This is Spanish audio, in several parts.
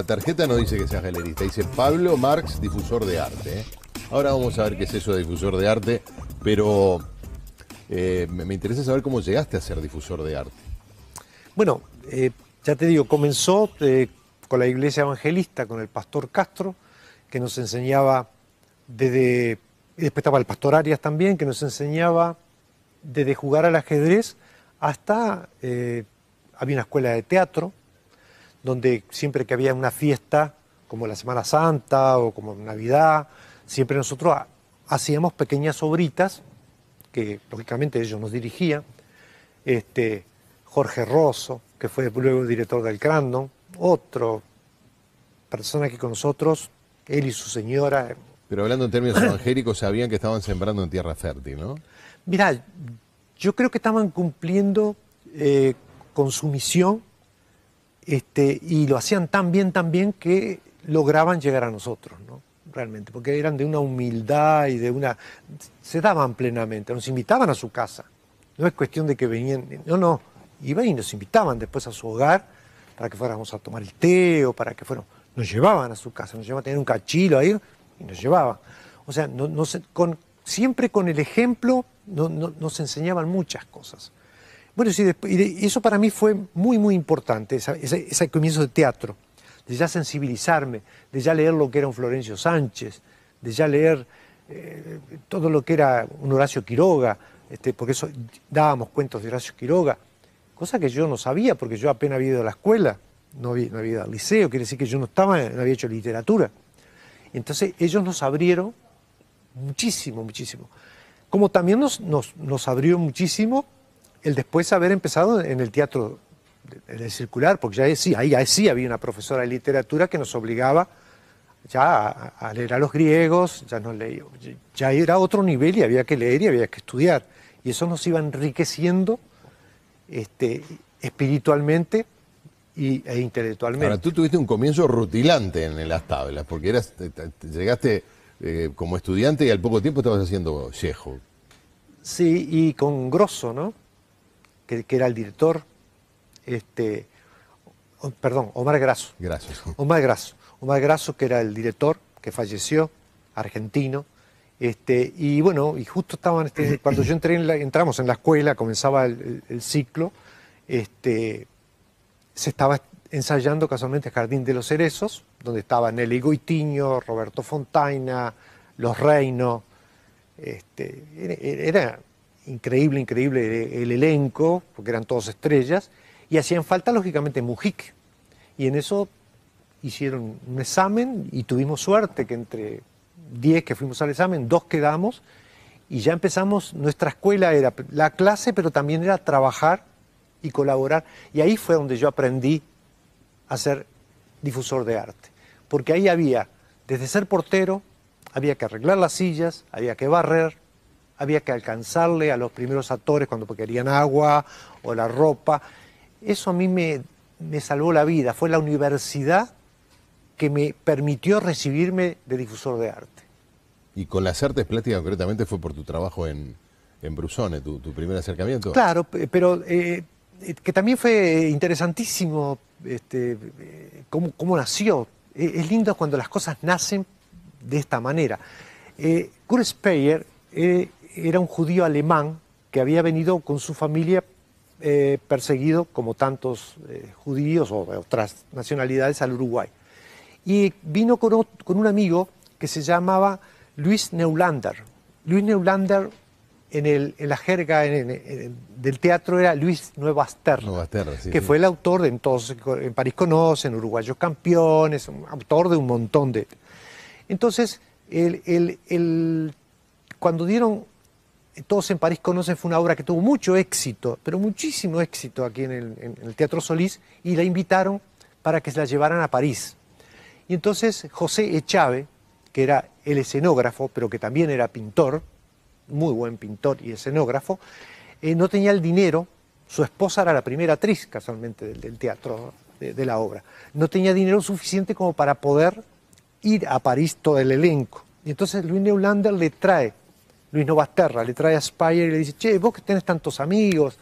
la tarjeta no dice que seas galerista, dice Pablo Marx, difusor de arte. Ahora vamos a ver qué es eso de difusor de arte, pero me interesa saber cómo llegaste a ser difusor de arte. Bueno, ya te digo, comenzó con la iglesia evangelista, con el pastor Castro, que nos enseñaba desde... Y después estaba el pastor Arias también, que nos enseñaba desde jugar al ajedrez hasta... había una escuela de teatro, donde siempre que había una fiesta, como la Semana Santa o como Navidad, siempre nosotros hacíamos pequeñas obritas, que lógicamente ellos nos dirigían. Jorge Rosso, que fue luego director del Crandon, otro persona que con nosotros, él y su señora... Pero hablando en términos evangélicos, sabían que estaban sembrando en tierra fértil, ¿no? Mirá, yo creo que estaban cumpliendo con su misión, y lo hacían tan bien que lograban llegar a nosotros, ¿no? Realmente, porque eran de una humildad y de una... se daban plenamente, nos invitaban a su casa. No es cuestión de que venían... No, iban y nos invitaban después a su hogar para que fuéramos a tomar el té o para que fuéramos... Nos llevaban a su casa, nos llevaban a tener un cachilo ahí y nos llevaban. O sea, siempre con el ejemplo nos enseñaban muchas cosas. Bueno, sí, y eso para mí fue muy importante, ese comienzo de teatro, de ya sensibilizarme, de ya leer lo que era un Florencio Sánchez, de ya leer todo lo que era un Horacio Quiroga, porque eso dábamos cuentos de Horacio Quiroga, cosa que yo no sabía, porque yo apenas había ido a la escuela, no había ido al liceo, quiere decir que yo no había hecho literatura. Entonces ellos nos abrieron muchísimo. Como también nos abrió muchísimo el después haber empezado en el teatro en el circular, porque ahí sí había una profesora de literatura que nos obligaba ya a leer a los griegos, ya era otro nivel y había que leer y había que estudiar. Y eso nos iba enriqueciendo espiritualmente e intelectualmente. Ahora, tú tuviste un comienzo rutilante en las tablas, porque llegaste como estudiante y al poco tiempo estabas haciendo Chejo. Sí, y con Grosso, ¿no? Que era el director, Omar Grasso. Gracias. Omar Grasso, que era el director, que falleció, argentino. Y bueno, y justo estaban, cuando yo entramos en la escuela, comenzaba el ciclo, se estaba ensayando casualmente Jardín de los Cerezos, donde estaban Nelly Goitiño, Roberto Fontaina, Los Reinos. Era increíble el elenco, porque eran todos estrellas, y hacían falta, lógicamente, Mujic. Y en eso hicieron un examen y tuvimos suerte que entre 10 que fuimos al examen, 2 quedamos, y ya empezamos, nuestra escuela era la clase, pero también era trabajar y colaborar. Y ahí fue donde yo aprendí a ser difusor de arte. Porque ahí había, desde ser portero, había que arreglar las sillas, había que barrer, había que alcanzarle a los primeros actores cuando querían agua o la ropa. Eso a mí me salvó la vida. Fue la universidad que me permitió recibirme de difusor de arte. Y con las artes plásticas concretamente fue por tu trabajo en Brusone, tu primer acercamiento. Claro, pero que también fue interesantísimo cómo nació. Es lindo cuando las cosas nacen de esta manera. Kurt Speyer era un judío alemán que había venido con su familia perseguido, como tantos judíos o de otras nacionalidades, al Uruguay. Y vino con un amigo que se llamaba Luis Neulander. Luis Neulander, en la jerga del teatro, era Luis Nuevasterra, sí, que fue el autor de entonces, en París Conocen, Uruguayos Campeones, autor de un montón de... Entonces, cuando dieron Todos en París Conocen, fue una obra que tuvo mucho éxito, pero muchísimo éxito aquí en el Teatro Solís, y la invitaron para que se la llevaran a París. Y entonces José Echave, que era el escenógrafo, pero que también era pintor, muy buen pintor y escenógrafo, no tenía el dinero. Su esposa era la primera actriz, casualmente, del teatro, de la obra. No tenía dinero suficiente como para poder ir a París todo el elenco. Y entonces Luis Neulander Luis Novasterra le trae a Speyer y le dice: che, vos que tenés tantos amigos,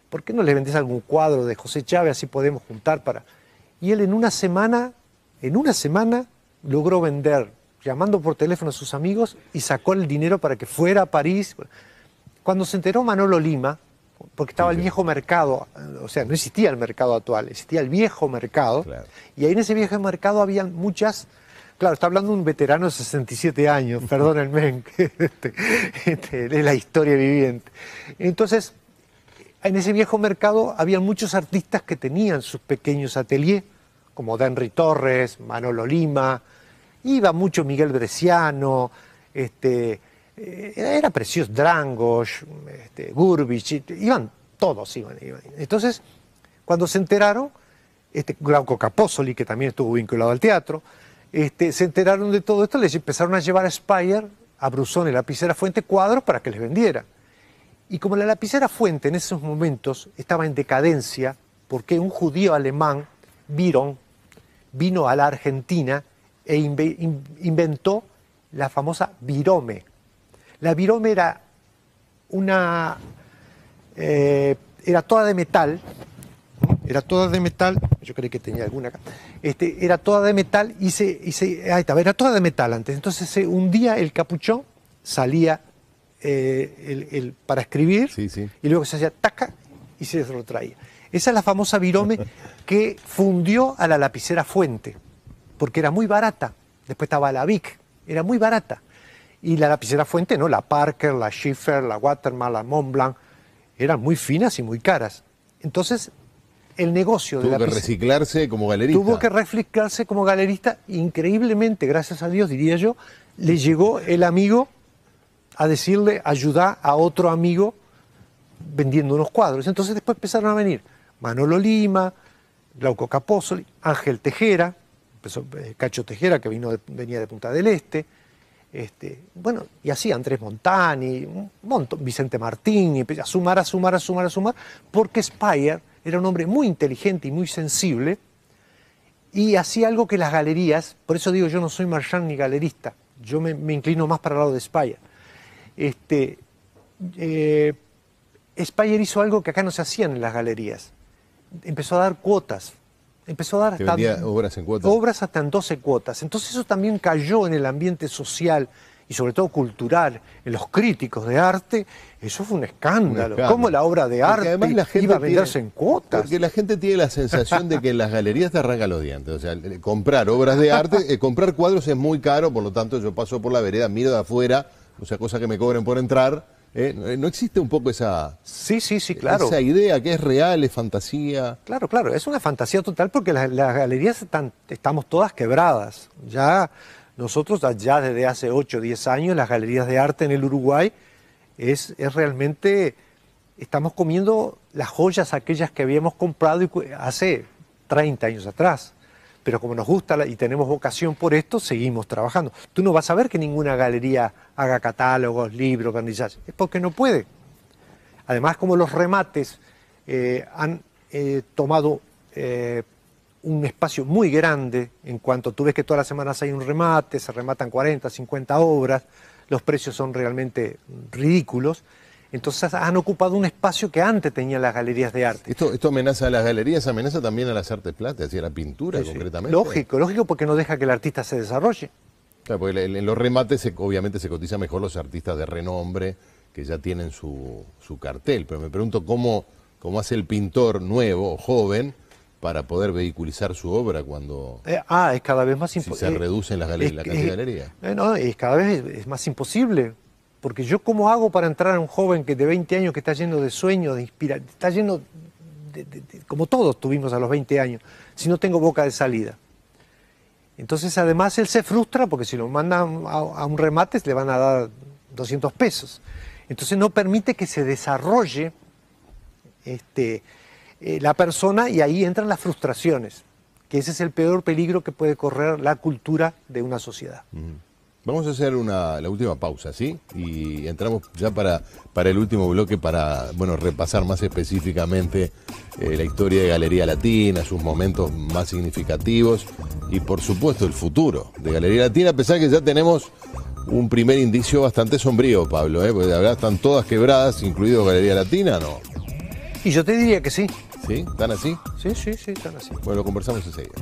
¿por qué no le vendés algún cuadro de José Chávez, así podemos juntar para...? Y él en una semana logró vender, llamando por teléfono a sus amigos, y sacó el dinero para que fuera a París. Cuando se enteró Manolo Lima, porque estaba el viejo mercado, o sea, no existía el mercado actual, existía el viejo mercado, claro. Y ahí en ese viejo mercado había muchas, claro, está hablando de un veterano de 67 años, perdónenme, es la historia viviente. Entonces, en ese viejo mercado había muchos artistas que tenían sus pequeños ateliers, como Denry Torres, Manolo Lima, iba mucho Miguel Bresciano, era precioso, Drangos, Gurbich, iban todos. Entonces, cuando se enteraron, Glauco Capozoli, que también estuvo vinculado al teatro, se enteraron de todo esto, les empezaron a llevar a Speyer, a Brusón y Lapicera Fuente cuadros para que les vendiera. Y como la Lapicera Fuente en esos momentos estaba en decadencia, porque un judío alemán, Byron, vino a la Argentina e inventó la famosa virome. La virome era toda de metal, yo creí que tenía alguna acá, era toda de metal y ahí estaba, era toda de metal antes. Entonces un día el capuchón salía para escribir, sí. Y luego se hacía taca y se lo traía. Esa es la famosa virome que fundió a la Lapicera Fuente, porque era muy barata. Después estaba la Vic, era muy barata. Y la Lapicera Fuente, no, la Parker, la Schiffer, la Waterman, la Montblanc, eran muy finas y muy caras. Entonces, el negocio de la Tuvo que reciclarse como galerista. Tuvo que reciclarse como galerista. Increíblemente, gracias a Dios, diría yo, le llegó el amigo a decirle, ayudar a otro amigo vendiendo unos cuadros. Entonces después empezaron a venir Manolo Lima, Glauco Capozoli, Ángel Tejera, empezó Cacho Tejera, que venía de Punta del Este, bueno, y así Andrés Montani, un montón, Vicente Martín, y empezó a sumar, porque Speyer era un hombre muy inteligente y muy sensible, y hacía algo que las galerías, por eso digo, yo no soy marchand ni galerista, yo me inclino más para el lado de Speyer. Speyer hizo algo que acá no se hacían en las galerías. Empezó a dar cuotas. Empezó a dar hasta obras en cuotas. Obras hasta en 12 cuotas. Entonces eso también cayó en el ambiente social y sobre todo cultural, en los críticos de arte. Eso fue un escándalo. ¿Cómo la obra de arte además la gente iba a venderse en cuotas? Porque la gente tiene la sensación de que en las galerías te arrancan los dientes. O sea, comprar obras de arte, comprar cuadros es muy caro, por lo tanto yo paso por la vereda, miro de afuera, o sea, cosa que me cobren por entrar. ¿No existe un poco esa, sí, claro, esa idea que es real, es fantasía? Claro, es una fantasía total porque las galerías estamos todas quebradas. Ya nosotros, ya desde hace 8 o 10 años, las galerías de arte en el Uruguay es realmente, estamos comiendo las joyas aquellas que habíamos comprado hace 30 años atrás. Pero como nos gusta y tenemos vocación por esto, seguimos trabajando. Tú no vas a ver que ninguna galería haga catálogos, libros, vernizajes. Es porque no puede. Además, como los remates han tomado un espacio muy grande, en cuanto tú ves que todas las semanas hay un remate, se rematan 40, 50 obras, los precios son realmente ridículos. Entonces han ocupado un espacio que antes tenían las galerías de arte. ¿Esto amenaza a las galerías, amenaza también a las artes plásticas, es decir, a la pintura sí, concretamente? Lógico, porque no deja que el artista se desarrolle. Claro, porque en los remates obviamente se cotiza mejor los artistas de renombre que ya tienen su cartel, pero me pregunto cómo hace el pintor nuevo, joven, para poder vehiculizar su obra cuando es cada vez más si se reduce en la cantidad de galerías. No, cada vez es más imposible. Porque yo, ¿cómo hago para entrar a un joven que de 20 años que está lleno de sueños, de inspiración, está lleno como todos tuvimos a los 20 años, si no tengo boca de salida? Entonces, además, él se frustra porque si lo mandan a un remate le van a dar 200 pesos. Entonces, no permite que se desarrolle la persona y ahí entran las frustraciones, que ese es el peor peligro que puede correr la cultura de una sociedad. Vamos a hacer la última pausa, ¿sí? Y entramos ya para el último bloque para, bueno, repasar más específicamente la historia de Galería Latina, sus momentos más significativos y, por supuesto, el futuro de Galería Latina, a pesar que ya tenemos un primer indicio bastante sombrío, Pablo, porque de verdad están todas quebradas, incluido Galería Latina, ¿no? Y yo te diría que sí. ¿Sí? ¿Están así? Sí, están así. Bueno, lo conversamos enseguida.